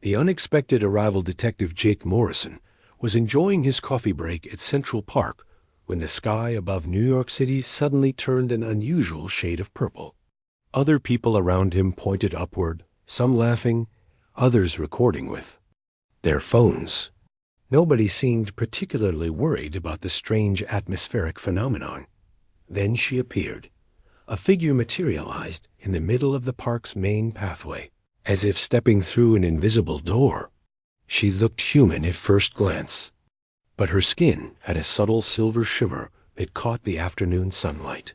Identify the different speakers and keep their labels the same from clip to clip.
Speaker 1: The unexpected arrival detective Jake Morrison was enjoying his coffee break at Central Park when the sky above New York City suddenly turned an unusual shade of purple. Other people around him pointed upward, some laughing, others recording with their phones. Nobody seemed particularly worried about the strange atmospheric phenomenon. Then she appeared. A figure materialized in the middle of the park's main pathway, as if stepping through an invisible door. She looked human at first glance, but her skin had a subtle silver shimmer that caught the afternoon sunlight.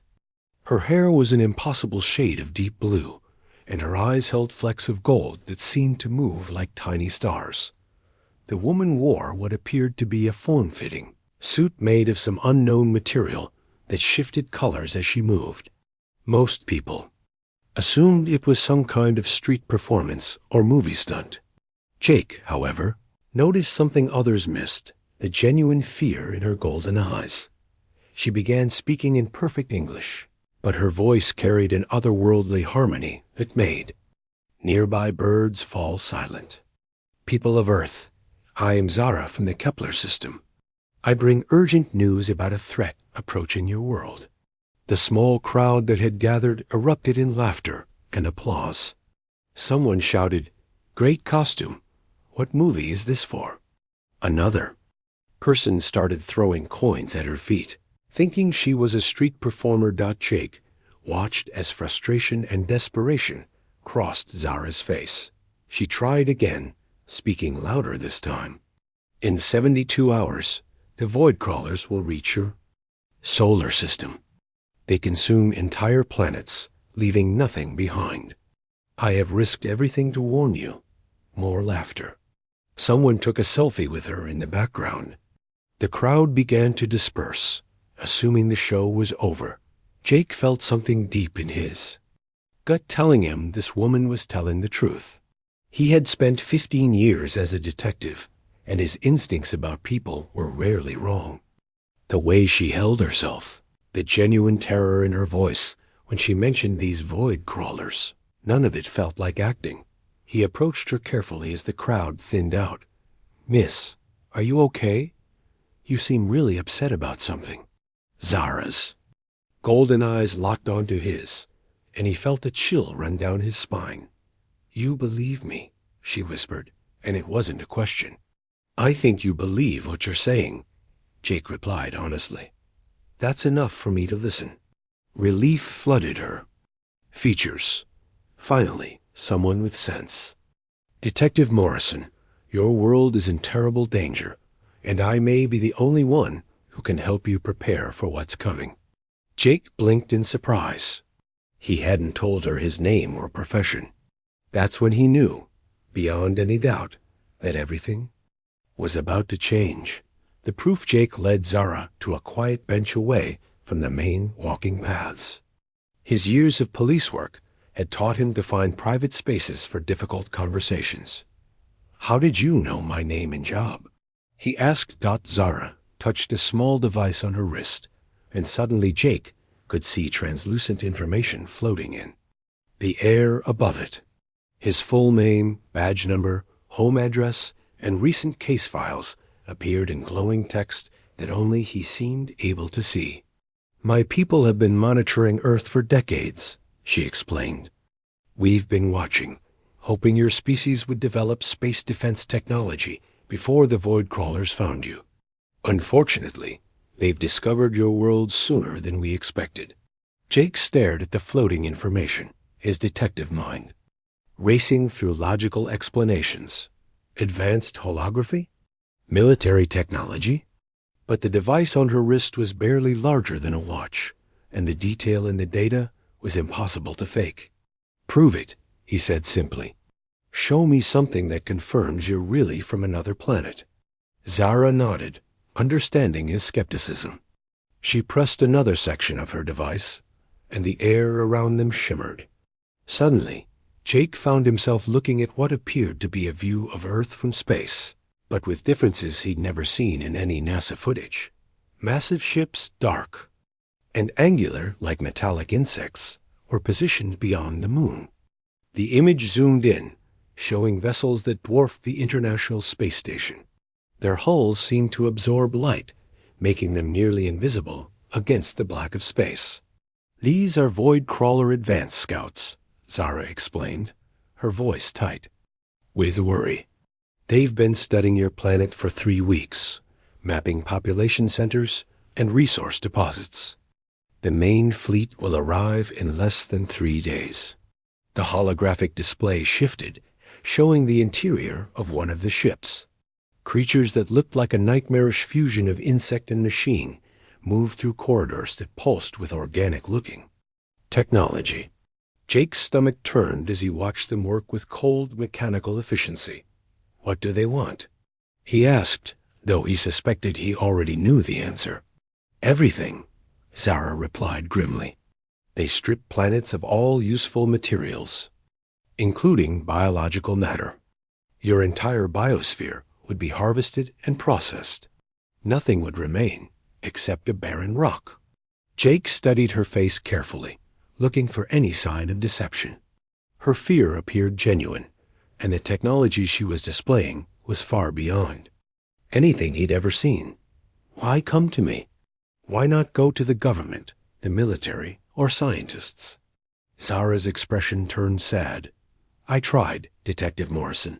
Speaker 1: Her hair was an impossible shade of deep blue, and her eyes held flecks of gold that seemed to move like tiny stars. The woman wore what appeared to be a form-fitting suit made of some unknown material that shifted colors as she moved. Most people assumed it was some kind of street performance or movie stunt. Jake, however, noticed something others missed, the genuine fear in her golden eyes. She began speaking in perfect English, but her voice carried an otherworldly harmony that made nearby birds fall silent. People of Earth, I am Zara from the Kepler system. I bring urgent news about a threat approaching your world. The small crowd that had gathered erupted in laughter and applause. Someone shouted, "Great costume. What movie is this for?" Another person started throwing coins at her feet, thinking she was a street performer. Jake watched as frustration and desperation crossed Zara's face. She tried again, speaking louder this time. In 72 hours, the void crawlers will reach your solar system. They consume entire planets, leaving nothing behind. I have risked everything to warn you. More laughter. Someone took a selfie with her in the background. The crowd began to disperse, assuming the show was over. Jake felt something deep in his gut telling him this woman was telling the truth. He had spent 15 years as a detective, and his instincts about people were rarely wrong. The way she held herself, the genuine terror in her voice when she mentioned these void crawlers, none of it felt like acting. He approached her carefully as the crowd thinned out. "Miss, are you okay? You seem really upset about something." Zara's golden eyes locked onto his, and he felt a chill run down his spine. "You believe me," she whispered, and it wasn't a question. "I think you believe what you're saying," Jake replied honestly. "That's enough for me to listen." Relief flooded her. Features. Finally, someone with sense. "Detective Morrison, your world is in terrible danger, and I may be the only one who can help you prepare for what's coming." Jake blinked in surprise. He hadn't told her his name or profession. That's when he knew, beyond any doubt, that everything was about to change. The proof Jake led Zara to a quiet bench away from the main walking paths. His years of police work had taught him to find private spaces for difficult conversations. "How did you know my name and job?" he asked. Zara touched a small device on her wrist, and suddenly Jake could see translucent information floating in the air above it. His full name, badge number, home address, and recent case files appeared in glowing text that only he seemed able to see. "My people have been monitoring Earth for decades," she explained. "We've been watching, hoping your species would develop space defense technology before the void crawlers found you. Unfortunately, they've discovered your world sooner than we expected." Jake stared at the floating information, his detective mind racing through logical explanations. Advanced holography? Military technology? But the device on her wrist was barely larger than a watch, and the detail in the data was impossible to fake. "Prove it," he said simply. "Show me something that confirms you're really from another planet." Zara nodded, understanding his skepticism. She pressed another section of her device, and the air around them shimmered. Suddenly, Jake found himself looking at what appeared to be a view of Earth from space, but with differences he'd never seen in any NASA footage. Massive ships, dark and angular like metallic insects, were positioned beyond the moon. The image zoomed in, showing vessels that dwarfed the International Space Station. Their hulls seemed to absorb light, making them nearly invisible against the black of space. "These are Void Crawler Advanced Scouts," Zara explained, her voice tight with worry. "They've been studying your planet for 3 weeks, mapping population centers and resource deposits. The main fleet will arrive in less than 3 days." The holographic display shifted, showing the interior of one of the ships. Creatures that looked like a nightmarish fusion of insect and machine moved through corridors that pulsed with organic-looking technology. Jake's stomach turned as he watched them work with cold mechanical efficiency. "What do they want?" he asked, though he suspected he already knew the answer. "Everything," Zara replied grimly. "They strip planets of all useful materials, including biological matter. Your entire biosphere would be harvested and processed. Nothing would remain except a barren rock." Jake studied her face carefully, looking for any sign of deception. Her fear appeared genuine, and the technology she was displaying was far beyond anything he'd ever seen. "Why come to me? Why not go to the government, the military, or scientists?" Zara's expression turned sad. "I tried, Detective Morrison.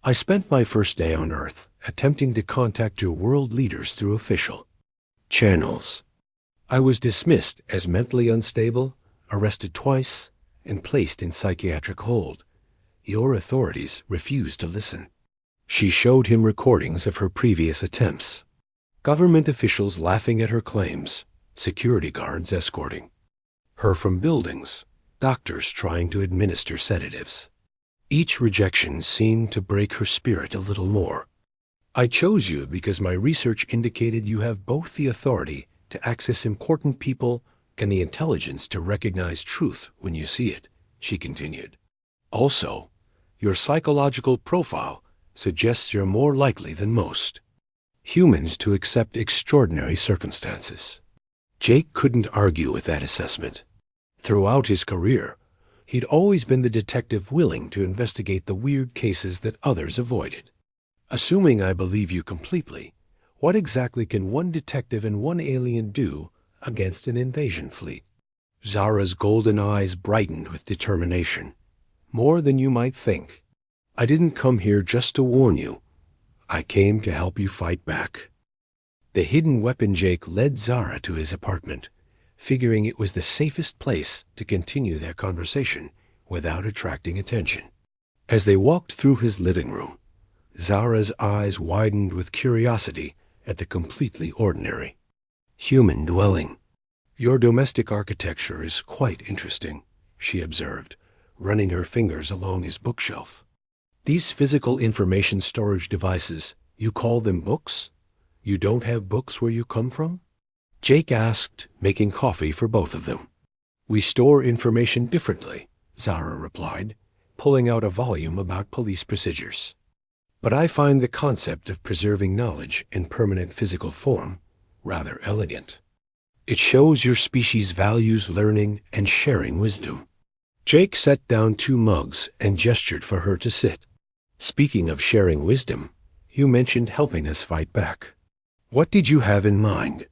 Speaker 1: I spent my first day on Earth attempting to contact your world leaders through official channels. I was dismissed as mentally unstable, arrested twice, and placed in psychiatric hold. Your authorities refused to listen." She showed him recordings of her previous attempts. Government officials laughing at her claims, security guards escorting her from buildings, doctors trying to administer sedatives. Each rejection seemed to break her spirit a little more. "I chose you because my research indicated you have both the authority to access important people and the intelligence to recognize truth when you see it," she continued. "Also, your psychological profile suggests you're more likely than most humans to accept extraordinary circumstances." Jake couldn't argue with that assessment. Throughout his career, he'd always been the detective willing to investigate the weird cases that others avoided. "Assuming I believe you completely, what exactly can one detective and one alien do against an invasion fleet?" Zara's golden eyes brightened with determination. "More than you might think. I didn't come here just to warn you. I came to help you fight back." The hidden weapon Jake led Zara to his apartment, figuring it was the safest place to continue their conversation without attracting attention. As they walked through his living room, Zara's eyes widened with curiosity at the completely ordinary human dwelling. "Your domestic architecture is quite interesting," she observed, running her fingers along his bookshelf. "These physical information storage devices, you call them books? You don't have books where you come from?" Jake asked, making coffee for both of them. "We store information differently," Zara replied, pulling out a volume about police procedures. "But I find the concept of preserving knowledge in permanent physical form rather elegant. It shows your species values learning and sharing wisdom." Jake set down 2 mugs and gestured for her to sit. "Speaking of sharing wisdom, you mentioned helping us fight back. What did you have in mind?"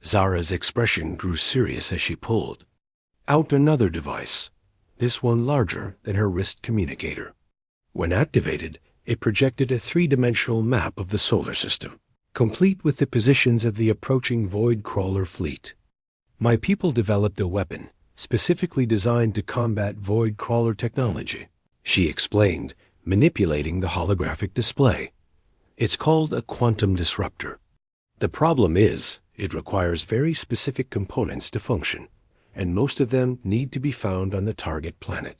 Speaker 1: Zara's expression grew serious as she pulled out another device, this one larger than her wrist communicator. When activated, it projected a 3-dimensional map of the solar system, complete with the positions of the approaching Void Crawler fleet. "My people developed a weapon specifically designed to combat Void Crawler technology," she explained, manipulating the holographic display. "It's called a quantum disruptor. The problem is, it requires very specific components to function, and most of them need to be found on the target planet."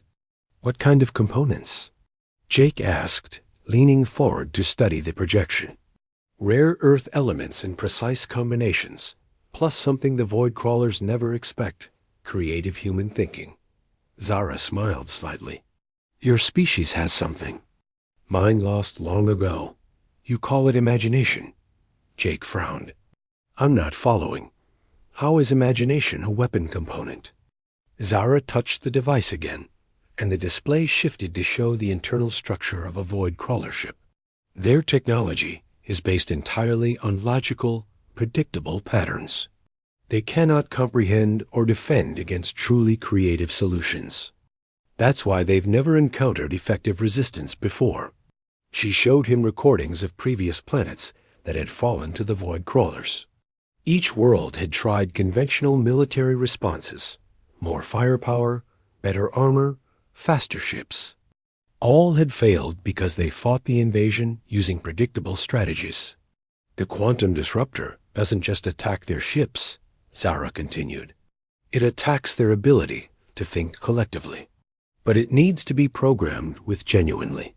Speaker 1: "What kind of components?" Jake asked, leaning forward to study the projection. "Rare earth elements in precise combinations, plus something the Void Crawlers never expect, creative human thinking." Zara smiled slightly. "Your species has something. Mine lost long ago. You call it imagination." Jake frowned. "I'm not following. How is imagination a weapon component?" Zara touched the device again, and the display shifted to show the internal structure of a void crawler ship. Their technology is based entirely on logical, predictable patterns. They cannot comprehend or defend against truly creative solutions. That's why they've never encountered effective resistance before. She showed him recordings of previous planets that had fallen to the void crawlers. Each world had tried conventional military responses, more firepower, better armor, faster ships. All had failed because they fought the invasion using predictable strategies. The quantum disruptor doesn't just attack their ships, Zara continued. It attacks their ability to think collectively. But it needs to be programmed with genuinely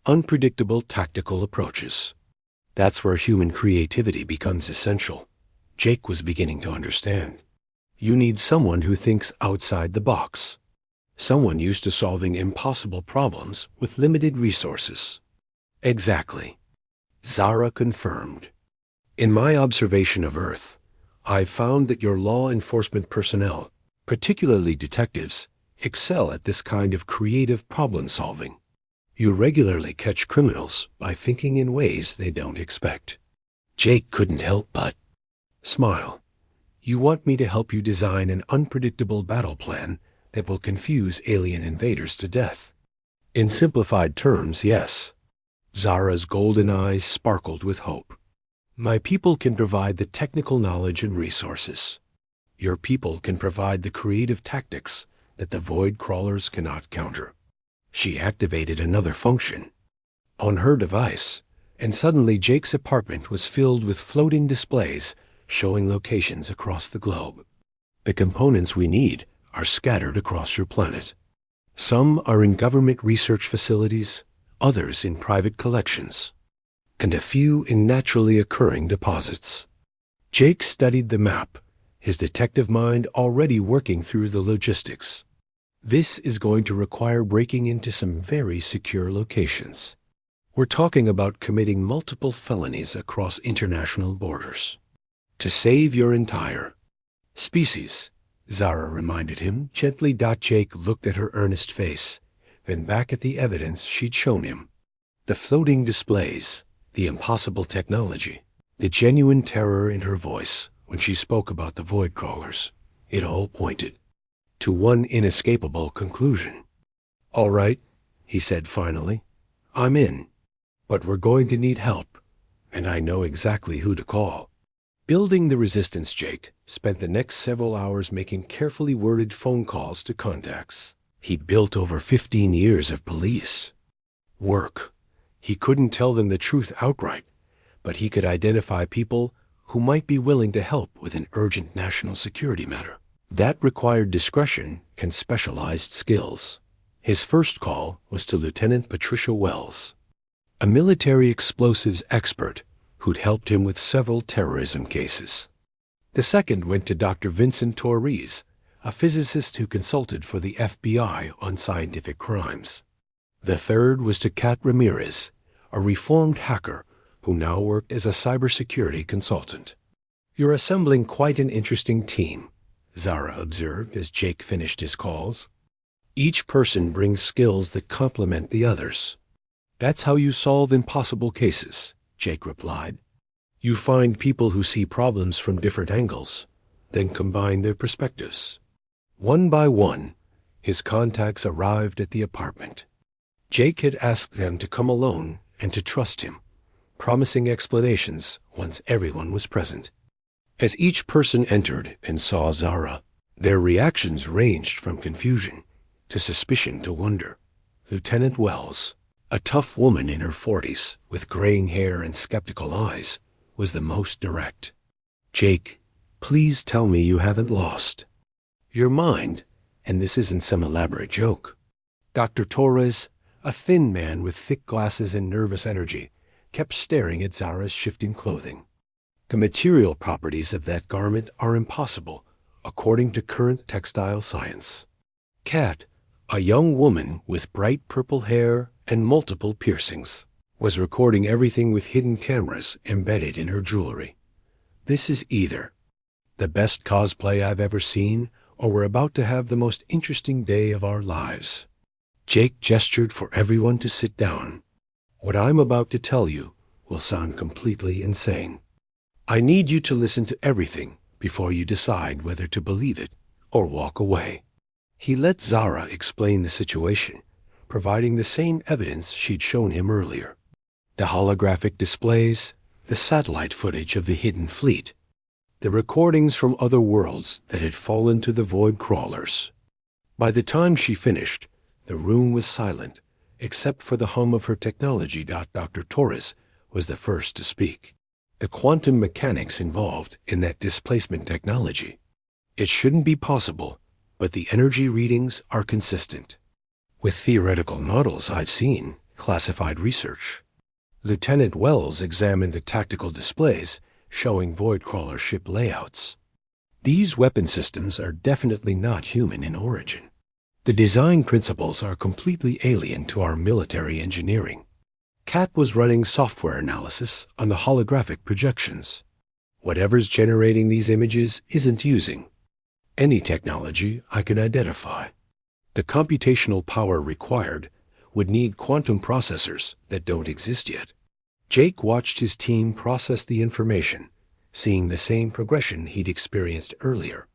Speaker 1: unpredictable tactical approaches. That's where human creativity becomes essential. Jake was beginning to understand. You need someone who thinks outside the box. Someone used to solving impossible problems with limited resources. Exactly. Zara confirmed. In my observation of Earth, I've found that your law enforcement personnel, particularly detectives, excel at this kind of creative problem solving. You regularly catch criminals by thinking in ways they don't expect. Jake couldn't help but smile. You want me to help you design an unpredictable battle plan that will confuse alien invaders to death? In simplified terms, yes. Zara's golden eyes sparkled with hope. My people can provide the technical knowledge and resources. Your people can provide the creative tactics that the void crawlers cannot counter. She activated another function on her device, and suddenly Jake's apartment was filled with floating displays showing locations across the globe. The components we need are scattered across your planet. Some are in government research facilities, others in private collections, and a few in naturally occurring deposits. Jake studied the map, his detective mind already working through the logistics. This is going to require breaking into some very secure locations. We're talking about committing multiple felonies across international borders. To save your entire species, Zara reminded him gently. Jake looked at her earnest face, then back at the evidence she'd shown him. The floating displays, the impossible technology, the genuine terror in her voice when she spoke about the void crawlers. It all pointed to one inescapable conclusion. All right, he said finally. I'm in. But we're going to need help, and I know exactly who to call. Building the resistance, Jake spent the next several hours making carefully worded phone calls to contacts. He'd built over 15 years of police work. He couldn't tell them the truth outright, but he could identify people who might be willing to help with an urgent national security matter. That required discretion and specialized skills. His first call was to Lieutenant Patricia Wells, a military explosives expert who'd helped him with several terrorism cases. The second went to Dr. Vincent Torres, a physicist who consulted for the FBI on scientific crimes. The third was to Kat Ramirez, a reformed hacker who now worked as a cybersecurity consultant. You're assembling quite an interesting team, Zara observed as Jake finished his calls. Each person brings skills that complement the others. That's how you solve impossible cases, Jake replied. You find people who see problems from different angles, then combine their perspectives. One by one, his contacts arrived at the apartment. Jake had asked them to come alone and to trust him, promising explanations once everyone was present. As each person entered and saw Zara, their reactions ranged from confusion to suspicion to wonder. Lieutenant Wells, a tough woman in her 40s with graying hair and skeptical eyes, was the most direct. Jake, please tell me you haven't lost your mind, and this isn't some elaborate joke. Dr. Torres, a thin man with thick glasses and nervous energy, kept staring at Zara's shifting clothing. The material properties of that garment are impossible, according to current textile science. Kat, a young woman with bright purple hair and multiple piercings, was recording everything with hidden cameras embedded in her jewelry. This is either the best cosplay I've ever seen, or we're about to have the most interesting day of our lives. Jake gestured for everyone to sit down. What I'm about to tell you will sound completely insane. I need you to listen to everything before you decide whether to believe it or walk away. He let Zara explain the situation, providing the same evidence she'd shown him earlier. The holographic displays, the satellite footage of the hidden fleet, the recordings from other worlds that had fallen to the void crawlers. By the time she finished, the room was silent, except for the hum of her technology. Dr. Torres was the first to speak. The quantum mechanics involved in that displacement technology. It shouldn't be possible, but the energy readings are consistent. With theoretical models I've seen, classified research. Lieutenant Wells examined the tactical displays showing void-crawler ship layouts. These weapon systems are definitely not human in origin. The design principles are completely alien to our military engineering. Kat was running software analysis on the holographic projections. Whatever's generating these images isn't using any technology I can identify. The computational power required would need quantum processors that don't exist yet. Jake watched his team process the information, seeing the same progression he'd experienced earlier.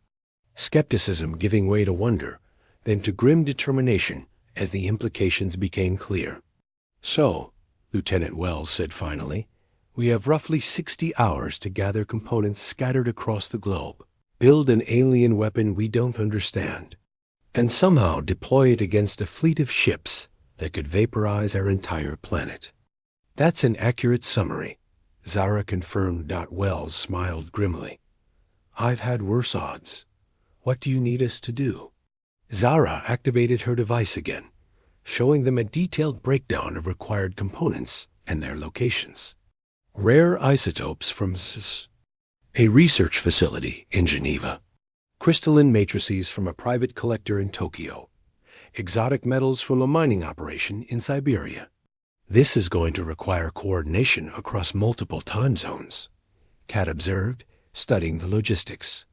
Speaker 1: Skepticism giving way to wonder, then to grim determination as the implications became clear. So, Lieutenant Wells said finally, we have roughly 60 hours to gather components scattered across the globe, build an alien weapon we don't understand, and somehow deploy it against a fleet of ships that could vaporize our entire planet. That's an accurate summary, Zara confirmed. Wells smiled grimly. I've had worse odds. What do you need us to do? Zara activated her device again, showing them a detailed breakdown of required components and their locations. Rare isotopes from a research facility in Geneva, crystalline matrices from a private collector in Tokyo, exotic metals from a mining operation in Siberia. This is going to require coordination across multiple time zones, Kat observed, studying the logistics.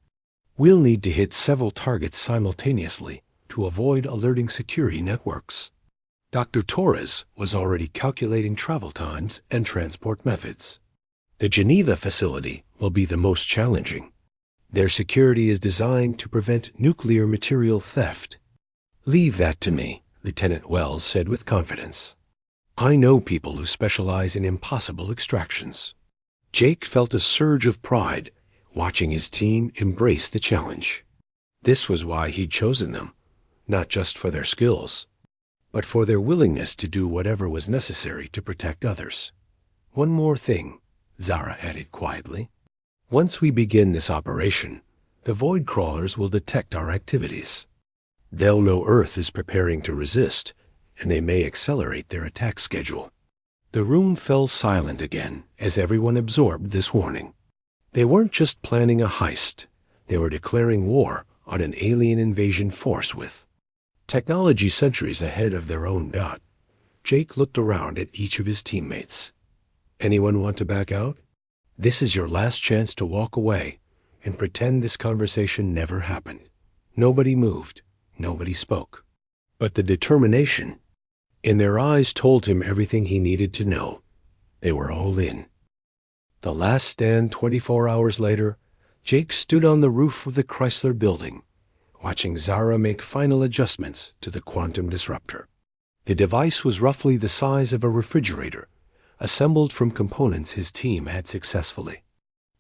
Speaker 1: We'll need to hit several targets simultaneously to avoid alerting security networks. Dr. Torres was already calculating travel times and transport methods. The Geneva facility will be the most challenging. Their security is designed to prevent nuclear material theft. Leave that to me, Lieutenant Wells said with confidence. I know people who specialize in impossible extractions. Jake felt a surge of pride watching his team embrace the challenge. This was why he'd chosen them, not just for their skills, but for their willingness to do whatever was necessary to protect others. One more thing, Zara added quietly. Once we begin this operation, the void crawlers will detect our activities. They'll know Earth is preparing to resist, and they may accelerate their attack schedule. The room fell silent again as everyone absorbed this warning. They weren't just planning a heist, they were declaring war on an alien invasion force with technology centuries ahead of their own. Jake looked around at each of his teammates. Anyone want to back out? This is your last chance to walk away and pretend this conversation never happened. Nobody moved, nobody spoke. But the determination in their eyes told him everything he needed to know. They were all in. The last stand 24 hours later, Jake stood on the roof of the Chrysler building, watching Zara make final adjustments to the quantum disruptor. The device was roughly the size of a refrigerator, assembled from components his team had successfully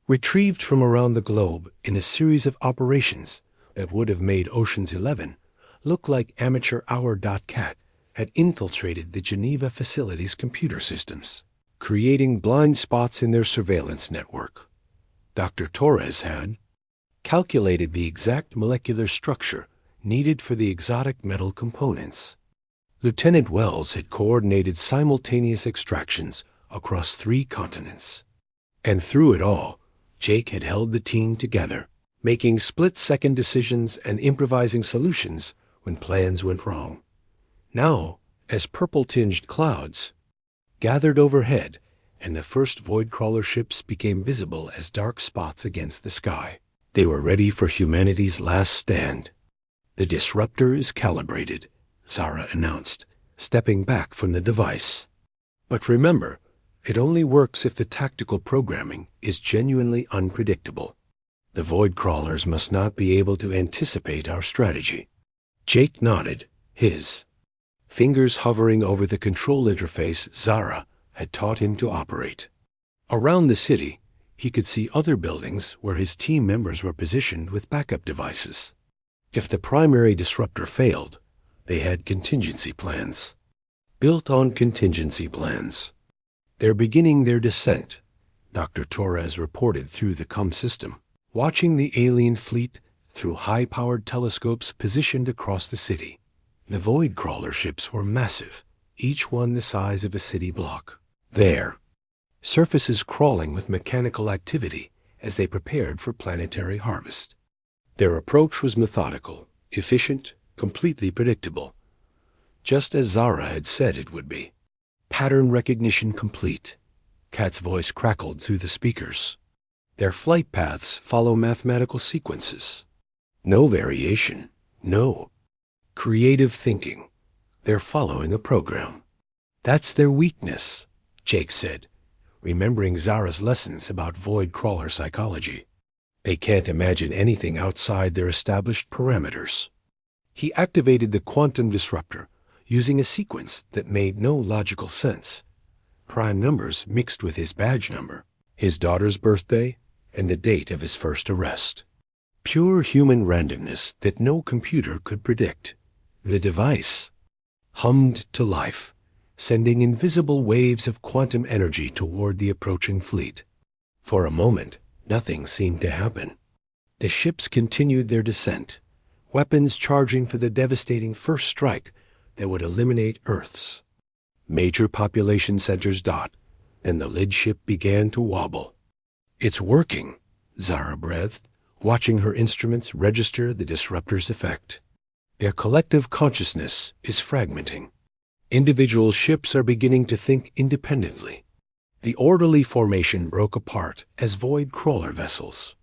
Speaker 1: retrieved from around the globe in a series of operations that would have made Ocean's 11 look like amateur hour. Cat had infiltrated the Geneva facility's computer systems, creating blind spots in their surveillance network. Dr. Torres had calculated the exact molecular structure needed for the exotic metal components. Lieutenant Wells had coordinated simultaneous extractions across 3 continents. And through it all, Jake had held the team together, making split-second decisions and improvising solutions when plans went wrong. Now, as purple-tinged clouds gathered overhead and the first void-crawler ships became visible as dark spots against the sky, they were ready for humanity's last stand. The disruptor is calibrated, Zara announced, stepping back from the device. But remember, it only works if the tactical programming is genuinely unpredictable. The void crawlers must not be able to anticipate our strategy. Jake nodded, his fingers hovering over the control interface Zara had taught him to operate. Around the city, he could see other buildings where his team members were positioned with backup devices. If the primary disruptor failed, they had contingency plans. Built on contingency plans. They're beginning their descent, Dr. Torres reported through the comm system, watching the alien fleet through high-powered telescopes positioned across the city. The void crawler ships were massive, each one the size of a city block. There, surfaces crawling with mechanical activity as they prepared for planetary harvest. Their approach was methodical, efficient, completely predictable, just as Zara had said it would be. Pattern recognition complete. Kat's voice crackled through the speakers. Their flight paths follow mathematical sequences. No variation, no creative thinking. They're following a program. That's their weakness, Jake said, remembering Zara's lessons about void crawler psychology. They can't imagine anything outside their established parameters. He activated the quantum disruptor, using a sequence that made no logical sense. Prime numbers mixed with his badge number, his daughter's birthday, and the date of his first arrest. Pure human randomness that no computer could predict. The device hummed to life, sending invisible waves of quantum energy toward the approaching fleet. For a moment, nothing seemed to happen. The ships continued their descent, weapons charging for the devastating first strike that would eliminate Earth's major population centers. Then the lid ship began to wobble. It's working, Zara breathed, watching her instruments register the disruptor's effect. Their collective consciousness is fragmenting. Individual ships are beginning to think independently. The orderly formation broke apart as void crawler vessels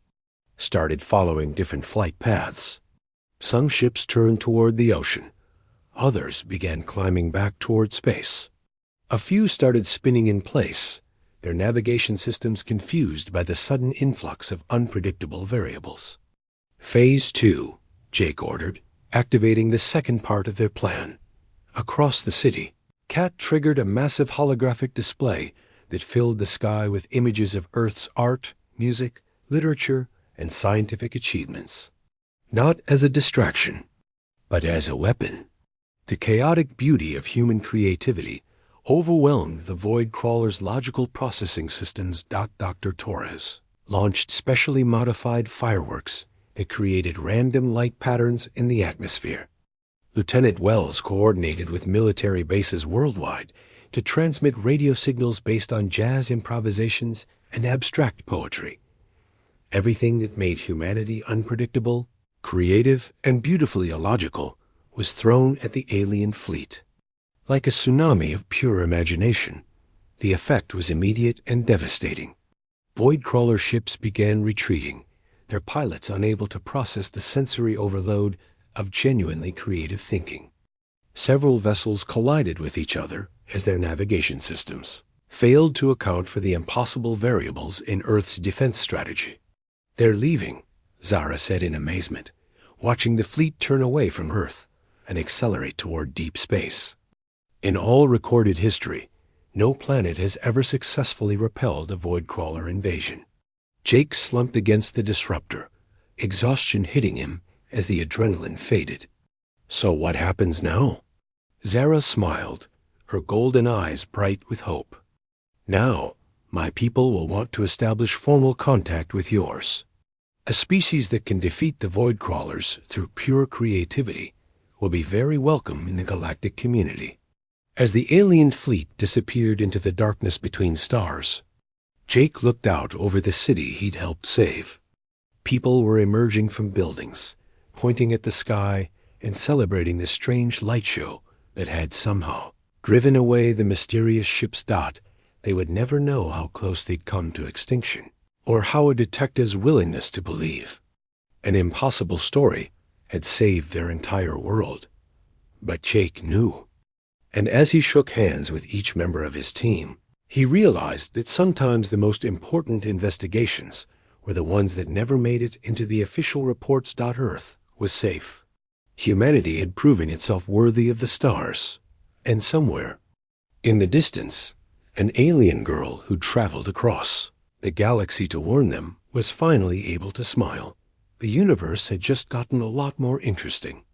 Speaker 1: started following different flight paths. Some ships turned toward the ocean. Others began climbing back toward space. A few started spinning in place, their navigation systems confused by the sudden influx of unpredictable variables. Phase 2, Jake ordered, activating the second part of their plan. Across the city, Kat triggered a massive holographic display that filled the sky with images of Earth's art, music, literature, and scientific achievements. Not as a distraction, but as a weapon. The chaotic beauty of human creativity overwhelmed the void crawler's logical processing systems. Dr. Torres launched specially modified fireworks that created random light patterns in the atmosphere. Lieutenant Wells coordinated with military bases worldwide to transmit radio signals based on jazz improvisations and abstract poetry. Everything that made humanity unpredictable, creative, and beautifully illogical was thrown at the alien fleet. Like a tsunami of pure imagination, the effect was immediate and devastating. Void crawler ships began retreating, their pilots unable to process the sensory overload of genuinely creative thinking. Several vessels collided with each other as their navigation systems failed to account for the impossible variables in Earth's defense strategy. They're leaving, Zara said in amazement, watching the fleet turn away from Earth and accelerate toward deep space. In all recorded history, no planet has ever successfully repelled a void crawler invasion. Jake slumped against the disruptor, exhaustion hitting him as the adrenaline faded. So what happens now? Zara smiled, her golden eyes bright with hope. Now, my people will want to establish formal contact with yours. A species that can defeat the void crawlers through pure creativity will be very welcome in the galactic community. As the alien fleet disappeared into the darkness between stars, Jake looked out over the city he'd helped save. People were emerging from buildings, pointing at the sky and celebrating the strange light show that had somehow driven away the mysterious ship's. They would never know how close they'd come to extinction, or how a detective's willingness to believe an impossible story had saved their entire world. But Jake knew. And as he shook hands with each member of his team, he realized that sometimes the most important investigations were the ones that never made it into the official reports. Earth was safe. Humanity had proven itself worthy of the stars. And somewhere, in the distance, an alien girl who traveled across the galaxy to warn them was finally able to smile. The universe had just gotten a lot more interesting.